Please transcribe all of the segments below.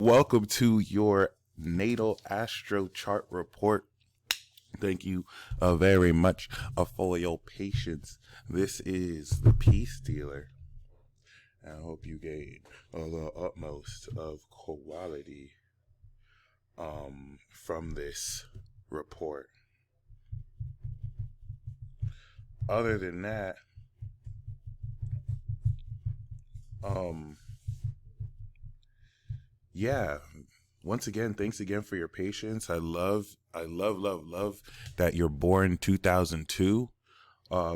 Welcome to your natal astro chart report. Thank you very much for your patience. This is the Peace Dealer. I hope you gain the utmost of quality from this report. Other than that, yeah, once again, thanks again for your patience. I love that you're born 2002,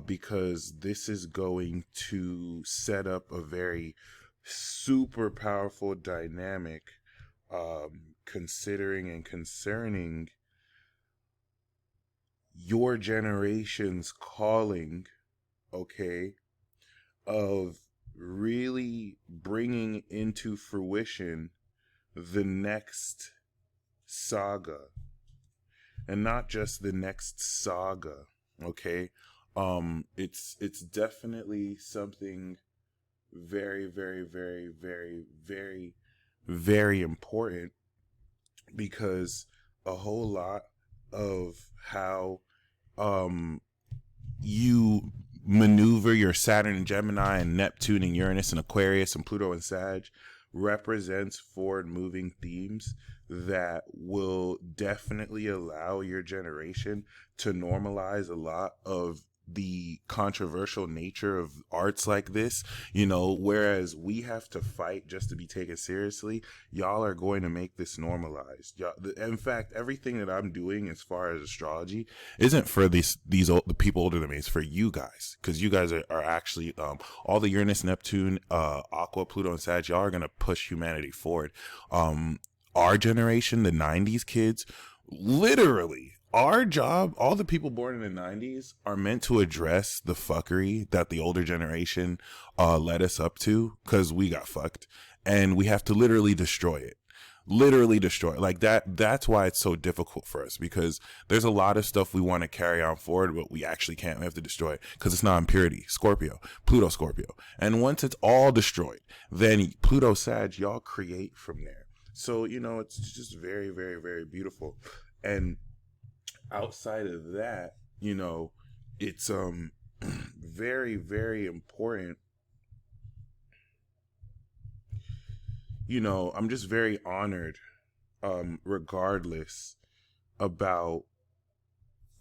because this is going to set up a very super powerful dynamic, considering and concerning your generation's calling, okay, of really bringing into fruition the next saga, and not just the next saga, okay? It's definitely something very, very, very, very, very, very important, because a whole lot of how you maneuver your Saturn and Gemini and Neptune and Uranus and Aquarius and Pluto and Sag represents forward moving themes that will definitely allow your generation to normalize a lot of the controversial nature of arts like this, whereas we have to fight just to be taken seriously. Y'all are going to make this normalized. In fact, everything that I'm doing as far as astrology isn't for the people older than me. It's for you guys, because you guys are actually all the Uranus, Neptune, Aqua, Pluto, and Sag. Y'all are going to push humanity forward. Our generation, the 90s kids, literally, our job, all the people born in the 90s are meant to address the fuckery that the older generation led us up to, because we got fucked, and we have to literally destroy it. Like that's why it's so difficult for us, because there's a lot of stuff we want to carry on forward, but we actually can't. We have to destroy it because it's not impurity. Pluto Scorpio. And once it's all destroyed, then Pluto Sag, y'all create from there. So, it's just very, very, very beautiful. And outside of that, it's very, very important. I'm just very honored, regardless, about,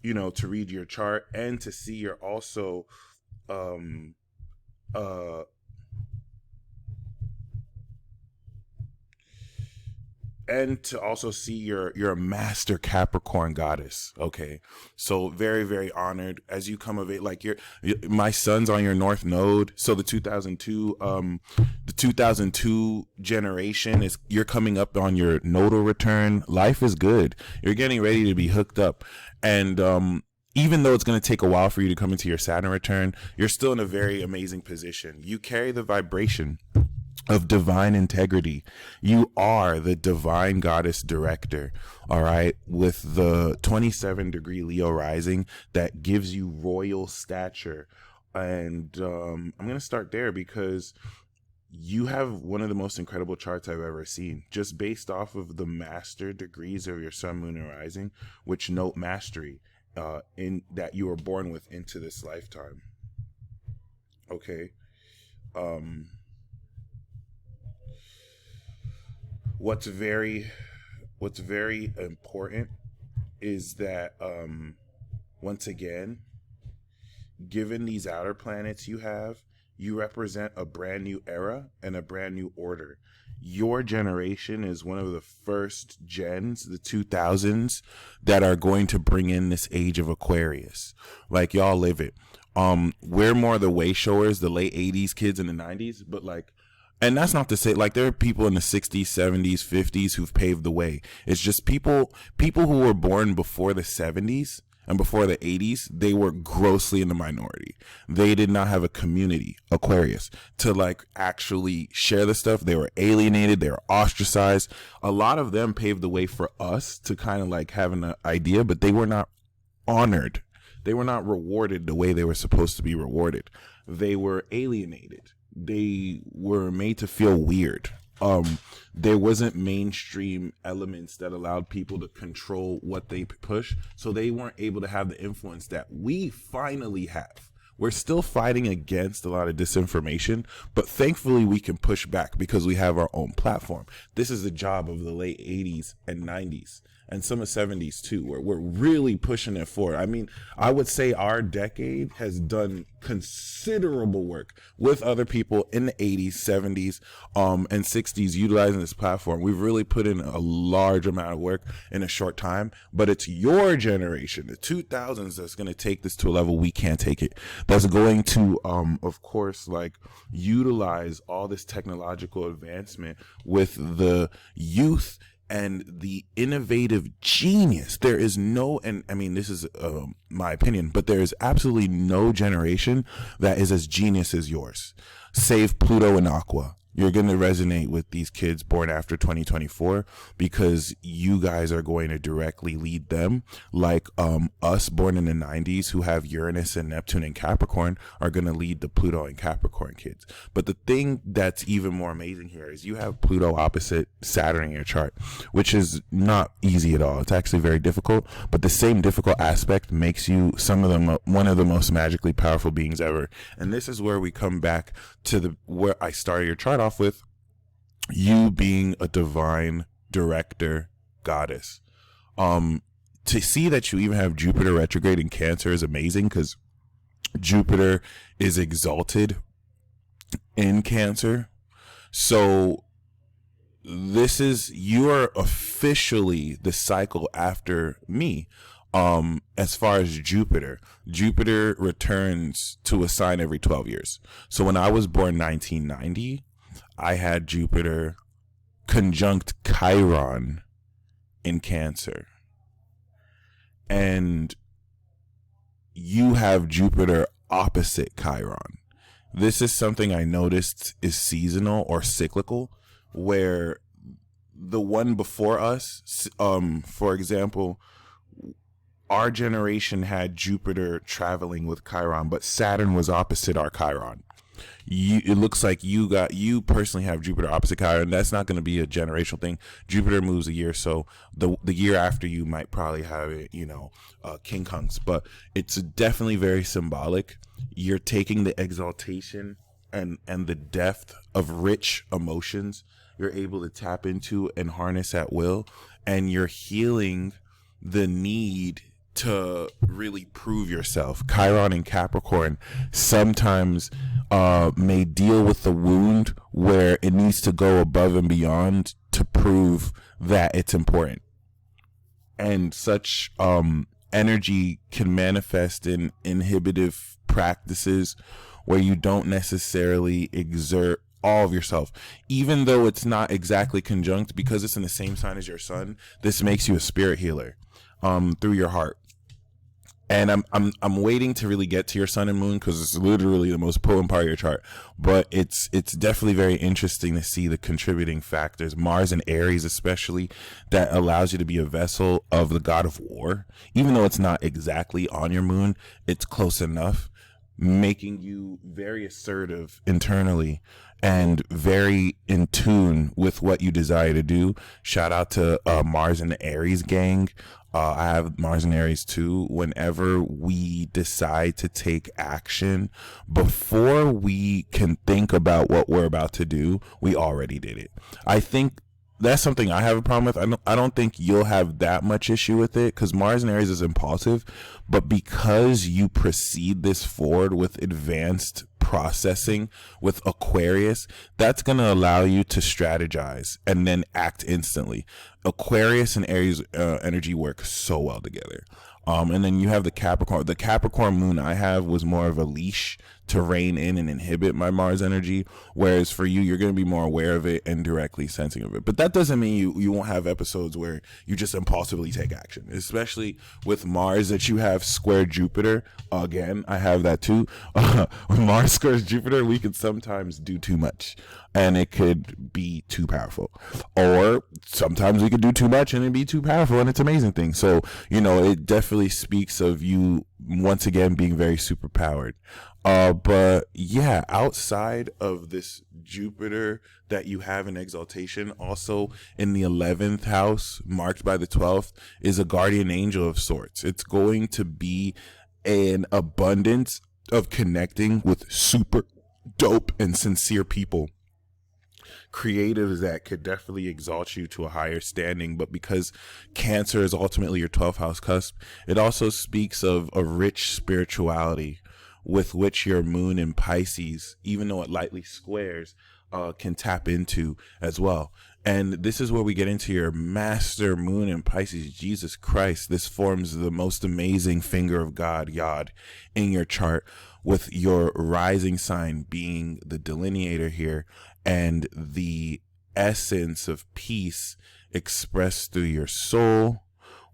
to read your chart and to see you're also and to also see you're a master Capricorn goddess. Okay, so very, very honored as you come of it. Like my son's on your North Node, so the 2002 generation is, you're coming up on your nodal return. Life is good. You're getting ready to be hooked up, and even though it's going to take a while for you to come into your Saturn return, you're still in a very amazing position. You carry the vibration of divine integrity. You are the divine goddess director, all right, with the 27-degree Leo rising that gives you royal stature. And I'm going to start there because you have one of the most incredible charts I've ever seen, just based off of the master degrees of your sun, moon, and rising, which note mastery in that you were born with into this lifetime. Okay. What's very important is that, once again, given these outer planets you represent a brand new era and a brand new order. Your generation is one of the first gens, the 2000s, that are going to bring in this age of Aquarius. Like, y'all live it. We're more the way showers, the late 80s kids in the 90s, but like, and that's not to say, like, there are people in the 60s, 70s, 50s who've paved the way. It's just people who were born before the 70s and before the 80s, they were grossly in the minority. They did not have a community, Aquarius, to like actually share the stuff. They were alienated. They were ostracized. A lot of them paved the way for us to kind of like have an idea, but they were not honored. They were not rewarded the way they were supposed to be rewarded. They were alienated. They were made to feel weird. there wasn't mainstream elements that allowed people to control what they push, so they weren't able to have the influence that we finally have. We're still fighting against a lot of disinformation, but thankfully we can push back because we have our own platform. This is the job of the late 80s and 90s and some of 70s too, where we're really pushing it forward. I mean, I would say our decade has done considerable work with other people in the 80s, 70s, and 60s utilizing this platform. We've really put in a large amount of work in a short time, but it's your generation, the 2000s, that's going to take this to a level we can't take it. That's going to, of course, like utilize all this technological advancement with the youth and the innovative genius. There is no, and I mean, this is my opinion, but there is absolutely no generation that is as genius as yours, save Pluto and Aqua. You're going to resonate with these kids born after 2024 because you guys are going to directly lead them, like us born in the 90s who have Uranus and Neptune and Capricorn are going to lead the Pluto and Capricorn kids. But the thing that's even more amazing here is you have Pluto opposite Saturn in your chart, which is not easy at all. It's actually very difficult, but the same difficult aspect makes you one of the most magically powerful beings ever. And this is where we come back to where I started your chart off with, you being a divine director goddess. To see that you even have Jupiter retrograde in Cancer is amazing, because Jupiter is exalted in Cancer. So you are officially the cycle after me. As far as Jupiter returns to a sign every 12 years. So when I was born 1990, I had Jupiter conjunct Chiron in Cancer. And you have Jupiter opposite Chiron. This is something I noticed is seasonal or cyclical, where the one before us, for example, our generation had Jupiter traveling with Chiron, but Saturn was opposite our Chiron. It looks like you personally have Jupiter opposite Chiron. That's not going to be a generational thing. Jupiter moves a year, so the year after you might probably have it, King Kungs. But it's definitely very symbolic. You're taking the exaltation and the depth of rich emotions you're able to tap into and harness at will, and you're healing the need to really prove yourself. Chiron and Capricorn sometimes may deal with the wound where it needs to go above and beyond to prove that it's important. And such energy can manifest in inhibitive practices where you don't necessarily exert all of yourself, even though it's not exactly conjunct, because it's in the same sign as your sun. This makes you a spirit healer through your heart. And I'm waiting to really get to your sun and moon, because it's literally the most potent part of your chart. But it's definitely very interesting to see the contributing factors, Mars and Aries especially, that allows you to be a vessel of the god of war. Even though it's not exactly on your moon, it's close enough, making you very assertive internally and very in tune with what you desire to do. Shout out to Mars and the Aries gang. I have Mars and Aries too. Whenever we decide to take action, before we can think about what we're about to do, we already did it. I think that's something I have a problem with. I don't think you'll have that much issue with it, because Mars and Aries is impulsive, but because you proceed this forward with advanced processing with Aquarius, that's going to allow you to strategize and then act instantly. Aquarius and Aries energy work so well together. And then you have the Capricorn. The Capricorn moon I have was more of a leash to rein in and inhibit my Mars energy, whereas for you, you're going to be more aware of it and directly sensing of it. But that doesn't mean you won't have episodes where you just impulsively take action, especially with Mars that you have square Jupiter. Again, I have that too. When Mars squares Jupiter, we could sometimes do too much and it could be too powerful, or sometimes we could do too much and it'd be too powerful, and it's an amazing thing. So, it definitely speaks of you once again being very super powered. But yeah, outside of this Jupiter that you have in exaltation, also in the 11th house, marked by the 12th, is a guardian angel of sorts. It's going to be an abundance of connecting with super dope and sincere people, creatives that could definitely exalt you to a higher standing. But because Cancer is ultimately your 12th house cusp, it also speaks of a rich spirituality with which your moon in Pisces, even though it lightly squares, can tap into as well. And this is where we get into your master moon in Pisces, Jesus Christ. This forms the most amazing finger of God, Yod, in your chart, with your rising sign being the delineator here, and the essence of peace expressed through your soul,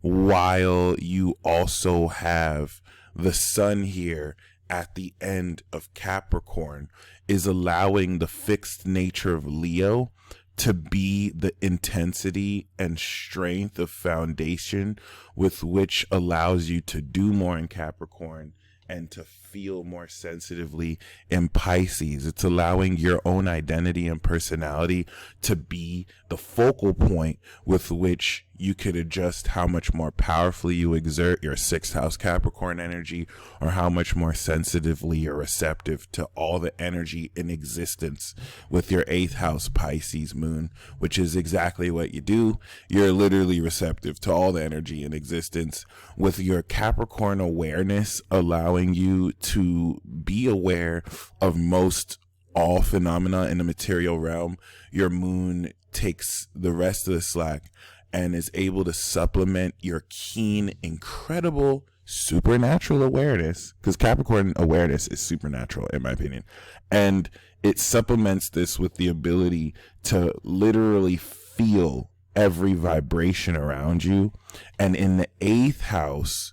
while you also have the sun here at the end of Capricorn, is allowing the fixed nature of Leo to be the intensity and strength of foundation with which allows you to do more in Capricorn and to feel more sensitively in Pisces. It's allowing your own identity and personality to be the focal point with which you could adjust how much more powerfully you exert your 6th house Capricorn energy, or how much more sensitively you're receptive to all the energy in existence with your 8th house Pisces moon, which is exactly what you do. You're literally receptive to all the energy in existence, with your Capricorn awareness allowing you to be aware of most all phenomena in the material realm. Your moon takes the rest of the slack and is able to supplement your keen, incredible supernatural awareness, because Capricorn awareness is supernatural in my opinion, and it supplements this with the ability to literally feel every vibration around you. And in the 8th house,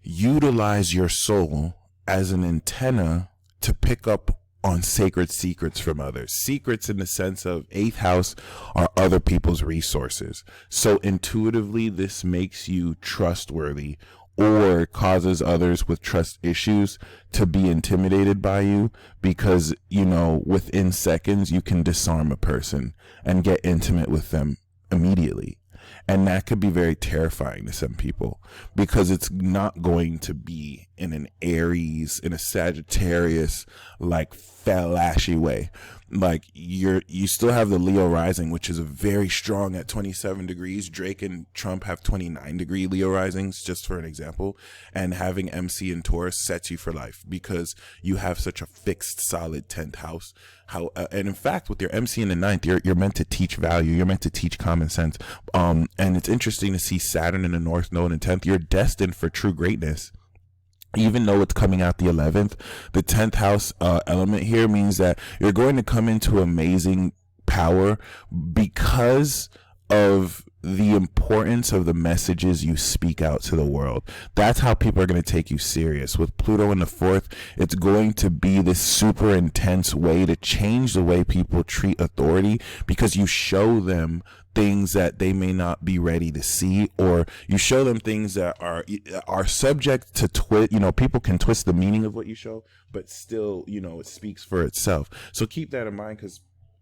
utilize your soul as an antenna to pick up on sacred secrets from others. Secrets in the sense of 8th house are other people's resources. So intuitively, this makes you trustworthy, or causes others with trust issues to be intimidated by you, because, you know, within seconds you can disarm a person and get intimate with them immediately. And that could be very terrifying to some people, because it's not going to be in an Aries, in a Sagittarius, like flashy way. Like you still have the Leo rising, which is a very strong at 27 degrees. Drake and Trump have 29-degree Leo risings, just for an example. And having MC in Taurus sets you for life, because you have such a fixed, solid 10th house. And in fact, with your MC in the 9th, you're meant to teach value. You're meant to teach common sense. And it's interesting to see Saturn in the North Node in 10th. You're destined for true greatness. Even though it's coming out the 11th, the 10th house element here means that you're going to come into amazing power because of the importance of the messages you speak out to the world. That's how people are going to take you serious. With Pluto in the 4th, it's going to be this super intense way to change the way people treat authority, because you show them things that they may not be ready to see, or you show them things that are subject to twist. You know, people can twist the meaning of what you show, but still, you know, it speaks for itself. So keep that in mind, because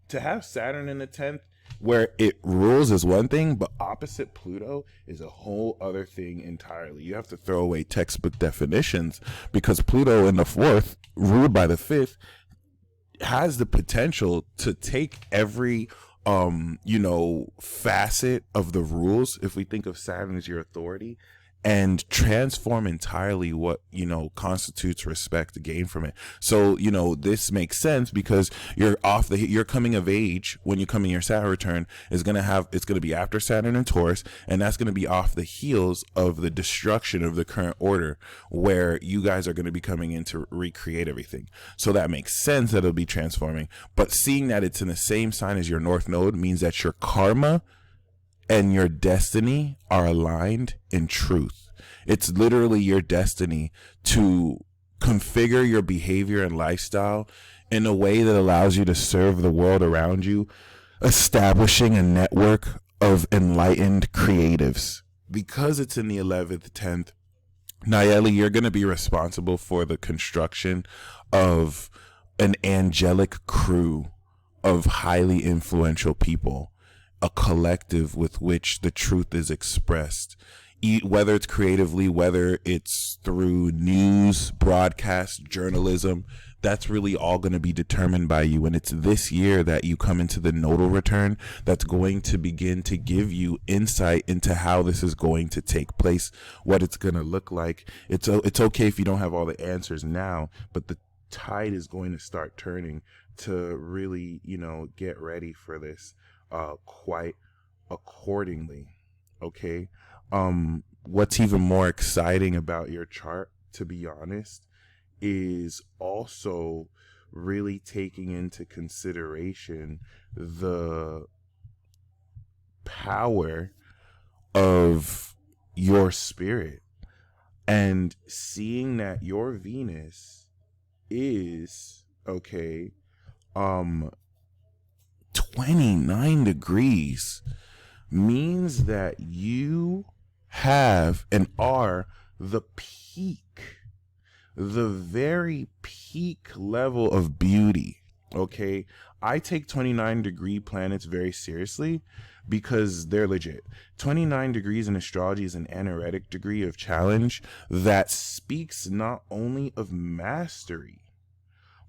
to have Saturn in the 10th, where it rules, is one thing, but opposite Pluto is a whole other thing entirely. You have to throw away textbook definitions, because Pluto in the 4th, ruled by the 5th, has the potential to take every facet of the rules, if we think of Saturn as your authority, and transform entirely what, constitutes respect to gain from it. So, this makes sense, because your coming of age when you come in your Saturn return it's going to be after Saturn and Taurus, and that's going to be off the heels of the destruction of the current order, where you guys are going to be coming in to recreate everything. So that makes sense that it'll be transforming. But seeing that it's in the same sign as your North Node means that your karma and your destiny are aligned in truth. It's literally your destiny to configure your behavior and lifestyle in a way that allows you to serve the world around you, establishing a network of enlightened creatives. Because it's in the 11th, 10th, Nayeli, you're going to be responsible for the construction of an angelic crew of highly influential people, a collective with which the truth is expressed, whether it's creatively, whether it's through news, broadcast, journalism. That's really all going to be determined by you. And it's this year that you come into the nodal return that's going to begin to give you insight into how this is going to take place, what it's going to look like. It's okay if you don't have all the answers now, but the tide is going to start turning to really, get ready for this quite accordingly. Okay. What's even more exciting about your chart, to be honest, is also really taking into consideration the power of your spirit and seeing that your Venus is 29 degrees means that you have and are the very peak level of beauty. Okay, I take 29 degree planets very seriously because they're legit. 29 degrees in astrology is an anaretic degree of challenge that speaks not only of mastery,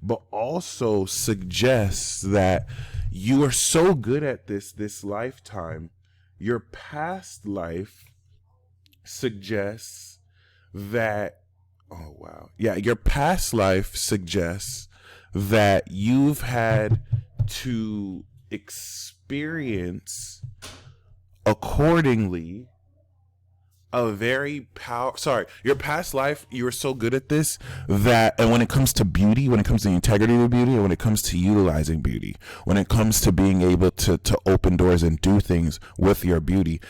but also suggests that you are so good at this lifetime. Your past life suggests that, your past life suggests that you've had to experience accordingly your past life, you were so good at this that, and when it comes to beauty, when it comes to the integrity of beauty, and when it comes to utilizing beauty, when it comes to being able to open doors and do things with your beauty,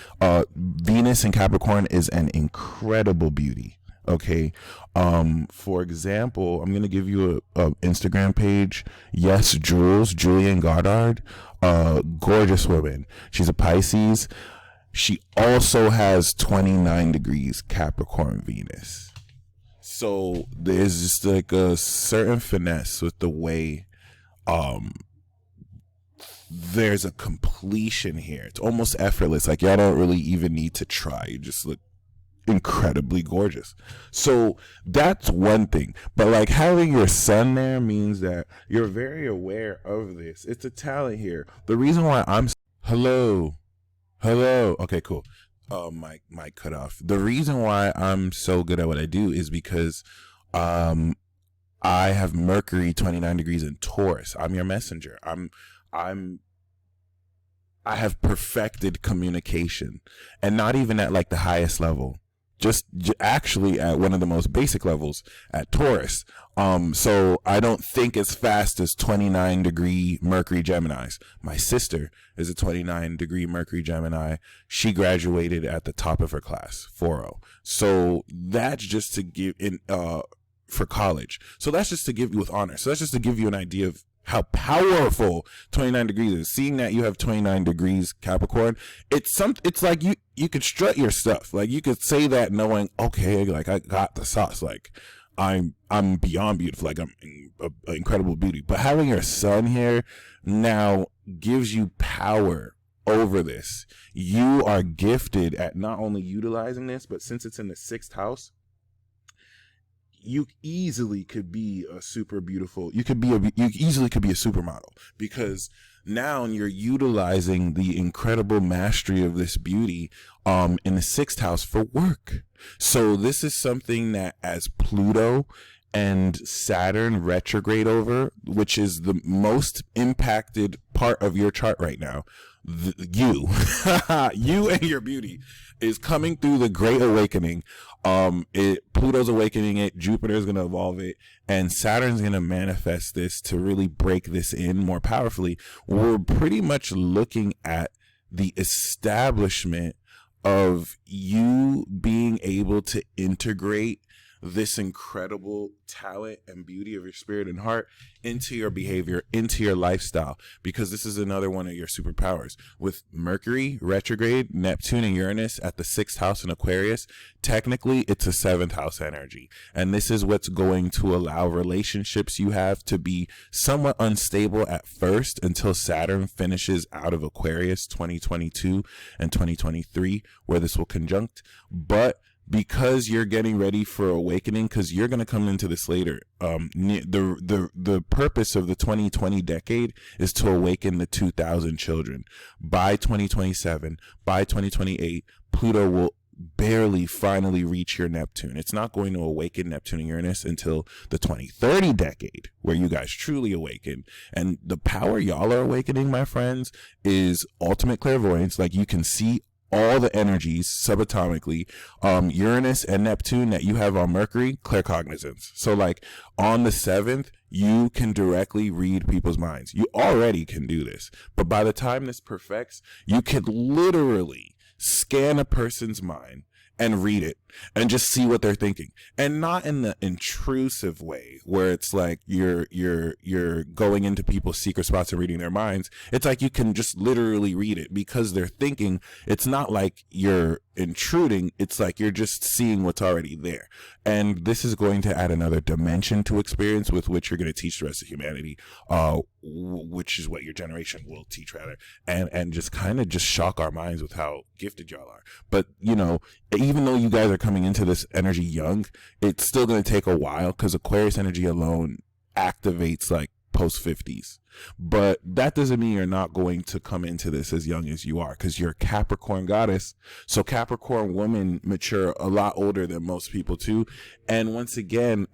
Venus in Capricorn is an incredible beauty. Okay. For example, I'm going to give you a Instagram page. Yes, Julian Goddard, gorgeous woman. She's a Pisces. She also has 29 degrees Capricorn Venus. So there's just like a certain finesse with the way there's a completion here. It's almost effortless. Like, y'all don't really even need to try. You just look incredibly gorgeous. So that's one thing. But like, having your sun there means that you're very aware of this. It's a talent here. The reason why Hello. Okay, cool. Mic cut off. The reason why I'm so good at what I do is because I have Mercury 29 degrees in Taurus. I'm your messenger. I have perfected communication, and not even at like the highest level. Just actually at one of the most basic levels at Taurus. So I don't think as fast as 29 degree Mercury Geminis. My sister is a 29 degree Mercury Gemini. She graduated at the top of her class, 4.0. So that's just to give for college. So that's just to give you with honor. So that's just to give you an idea of how powerful 29 degrees is. Seeing that you have 29 degrees Capricorn, it's like you could strut your stuff. Like, you could say that knowing, okay, like, I got the sauce. Like, I'm beyond beautiful. Like, I'm incredible beauty. But having your sun here now gives you power over this. You are gifted at not only utilizing this, but since it's in the 6th house, you easily could be a super beautiful. You easily could be a supermodel, because now you're utilizing the incredible mastery of this beauty in the 6th house for work. So this is something that, as Pluto and Saturn retrograde over, which is the most impacted part of your chart right now, you and your beauty is coming through the great awakening. Pluto's awakening it, Jupiter's going to evolve it, and Saturn's going to manifest this to really break this in more powerfully. We're pretty much looking at the establishment of you being able to integrate this incredible talent and beauty of your spirit and heart into your behavior, into your lifestyle, because this is another one of your superpowers. With Mercury retrograde, Neptune and Uranus at the 6th house in Aquarius, technically it's a 7th house energy. And this is what's going to allow relationships you have to be somewhat unstable at first until Saturn finishes out of Aquarius 2022 and 2023, where this will conjunct. But because you're getting ready for awakening, because you're going to come into this later, the purpose of the 2020 decade is to awaken the 2000 children. By 2027, by 2028, Pluto will barely finally reach your Neptune. It's not going to awaken Neptune and Uranus until the 2030 decade, where you guys truly awaken. And the power y'all are awakening, my friends, is ultimate clairvoyance. Like, you can see all the energies subatomically. Uranus and Neptune that you have on Mercury, claircognizance. So like on the 7th, you can directly read people's minds. You already can do this, but by the time this perfects, you could literally scan a person's mind and read it and just see what they're thinking, and not in the intrusive way where it's like you're going into people's secret spots and reading their minds. It's like you can just literally read it because they're thinking. It's not like you're intruding. It's like you're just seeing what's already there. And this is going to add another dimension to experience with which you're going to teach the rest of humanity, which is what your generation will teach rather, and just kind of just shock our minds with how gifted y'all are. But you know, even though you guys are coming into this energy young, it's still going to take a while, because Aquarius energy alone activates like post 50s. But that doesn't mean you're not going to come into this as young as you are, because you're a Capricorn goddess. So Capricorn women mature a lot older than most people too. And once again,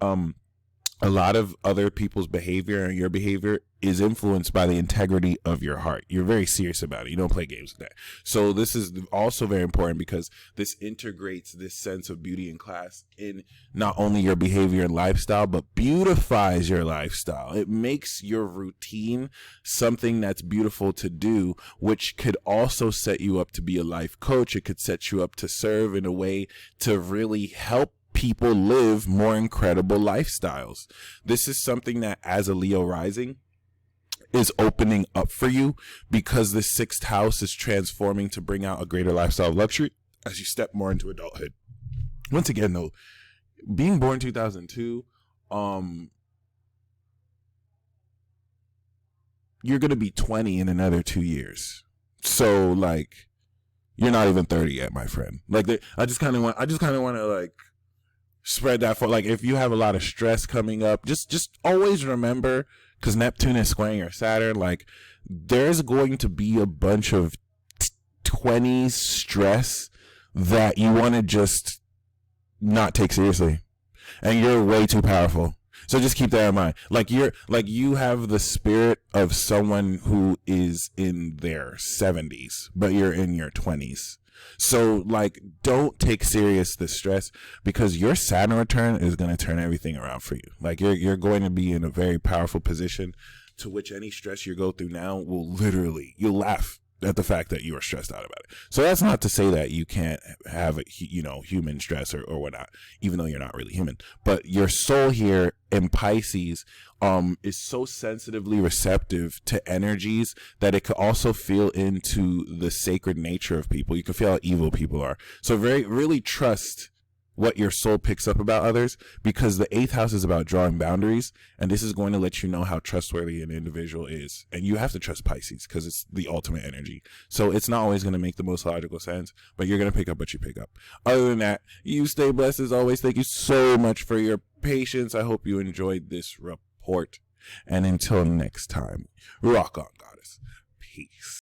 a lot of other people's behavior and your behavior is influenced by the integrity of your heart. You're very serious about it. You don't play games with that. So this is also very important, because this integrates this sense of beauty and class in not only your behavior and lifestyle, but beautifies your lifestyle. It makes your routine something that's beautiful to do, which could also set you up to be a life coach. It could set you up to serve in a way to really help people live more incredible lifestyles. This is something that, as a Leo rising, is opening up for you, because the 6th house is transforming to bring out a greater lifestyle of luxury as you step more into adulthood. Once again, though, being born 2002, you're going to be 20 in another 2 years. So like, you're not even 30 yet, my friend. Like, I just kind of want to like spread that for, like, if you have a lot of stress coming up, just always remember, because Neptune is squaring your Saturn, like, there's going to be a bunch of 20s stress that you want to just not take seriously, and you're way too powerful. So just keep that in mind. Like, you have the spirit of someone who is in their 70s, but you're in your 20s. So like, don't take serious the stress, because your Saturn return is going to turn everything around for you. Like, you're going to be in a very powerful position, to which any stress you go through now will literally, you'll laugh at the fact that you are stressed out about it. So that's not to say that you can't have, human stress or whatnot, even though you're not really human. But your soul here in Pisces is so sensitively receptive to energies that it could also feel into the sacred nature of people. You can feel how evil people are. So really trust what your soul picks up about others, because the 8th house is about drawing boundaries, and this is going to let you know how trustworthy an individual is. And you have to trust Pisces, because it's the ultimate energy. So it's not always going to make the most logical sense, but you're going to pick up what you pick up. Other than that, you stay blessed as always. Thank you so much for your patience. I hope you enjoyed this report, and until next time, rock on, goddess. Peace.